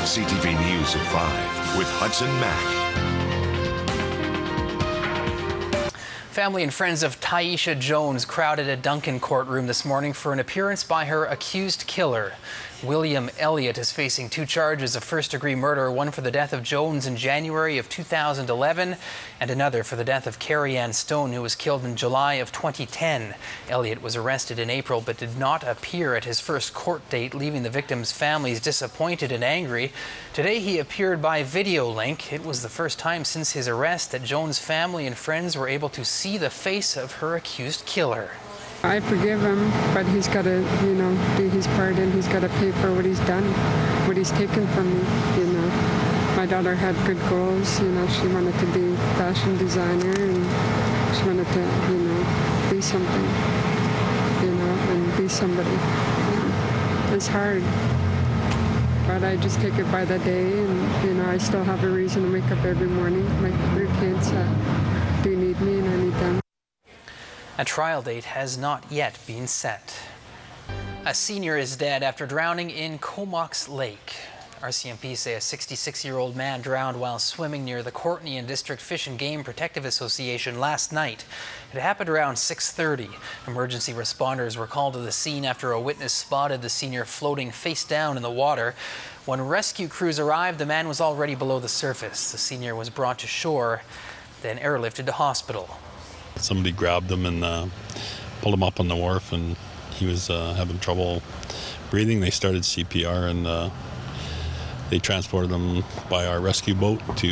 CTV News at 5 with Hudson Mack. Family and friends of Taisha Jones crowded a Duncan courtroom this morning for an appearance by her accused killer. William Elliot is facing 2 charges of first-degree murder, one for the death of Jones in January of 2011 and another for the death of Carrie Ann Stone, who was killed in July of 2010. Elliot was arrested in April but did not appear at his first court date, leaving the victims' families disappointed and angry. Today he appeared by video link. It was the first time since his arrest that Jones' family and friends were able to see the face of her accused killer. I forgive him, but he's got to, do his part, and he's got to pay for what he's done, what he's taken from me, My daughter had good goals, she wanted to be a fashion designer, and she wanted to, be something, and be somebody. It's hard, but I just take it by the day, and, I still have a reason to wake up every morning. My 3 kids do need me, and I need them. A trial date has not yet been set. A senior is dead after drowning in Comox Lake. RCMP say a 66-year-old man drowned while swimming near the Courtenay and District Fish and Game Protective Association last night. It happened around 6:30. Emergency responders were called to the scene after a witness spotted the senior floating face down in the water. When rescue crews arrived, the man was already below the surface. The senior was brought to shore, then airlifted to hospital. Somebody grabbed him and pulled him up on the wharf, and he was having trouble breathing. They started CPR, and they transported him by our rescue boat to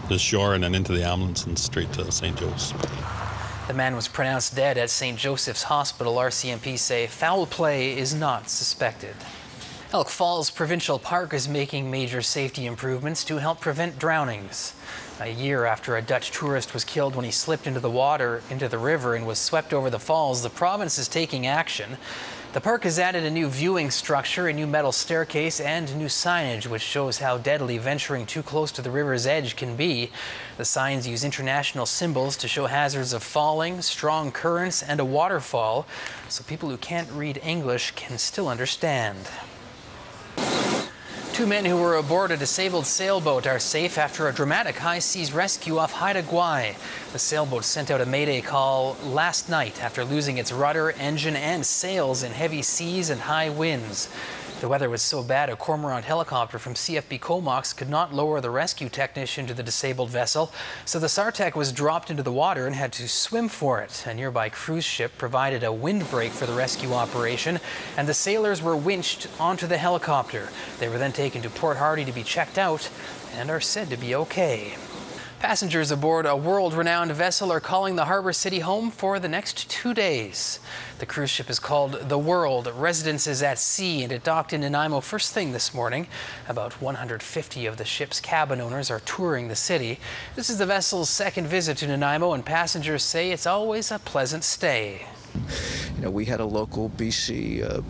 the shore and then into the ambulance and straight to St. Joe's. The man was pronounced dead at St. Joseph's Hospital. RCMP say foul play is not suspected. Elk Falls Provincial Park is making major safety improvements to help prevent drownings. A year after a Dutch tourist was killed when he slipped into the river and was swept over the falls, the province is taking action. The park has added a new viewing structure, a new metal staircase, and new signage, which shows how deadly venturing too close to the river's edge can be. The signs use international symbols to show hazards of falling, strong currents, and a waterfall, so people who can't read English can still understand. 2 men who were aboard a disabled sailboat are safe after a dramatic high seas rescue off Haida Gwaii. The sailboat sent out a mayday call last night after losing its rudder, engine, and sails in heavy seas and high winds. The weather was so bad a Cormorant helicopter from CFB Comox could not lower the rescue technician to the disabled vessel, so the SARTEC was dropped into the water and had to swim for it. A nearby cruise ship provided a windbreak for the rescue operation, and the sailors were winched onto the helicopter. They were then taken to Port Hardy to be checked out and are said to be okay. Passengers aboard a world-renowned vessel are calling the harbor city home for the next 2 days. The cruise ship is called The World, Residences at Sea, and it docked in Nanaimo first thing this morning. About 150 of the ship's cabin owners are touring the city. This is the vessel's second visit to Nanaimo, and passengers say it's always a pleasant stay. We had a local BC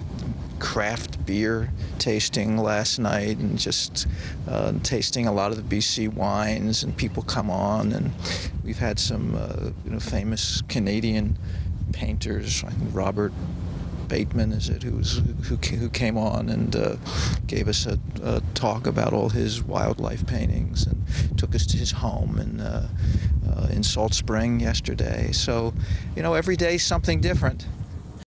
craft beer tasting last night, and just tasting a lot of the BC wines, and people come on, and we've had some famous Canadian painters, like Robert Bateman, who came on and gave us a talk about all his wildlife paintings, and took us to his home in Salt Spring yesterday. So every day something different.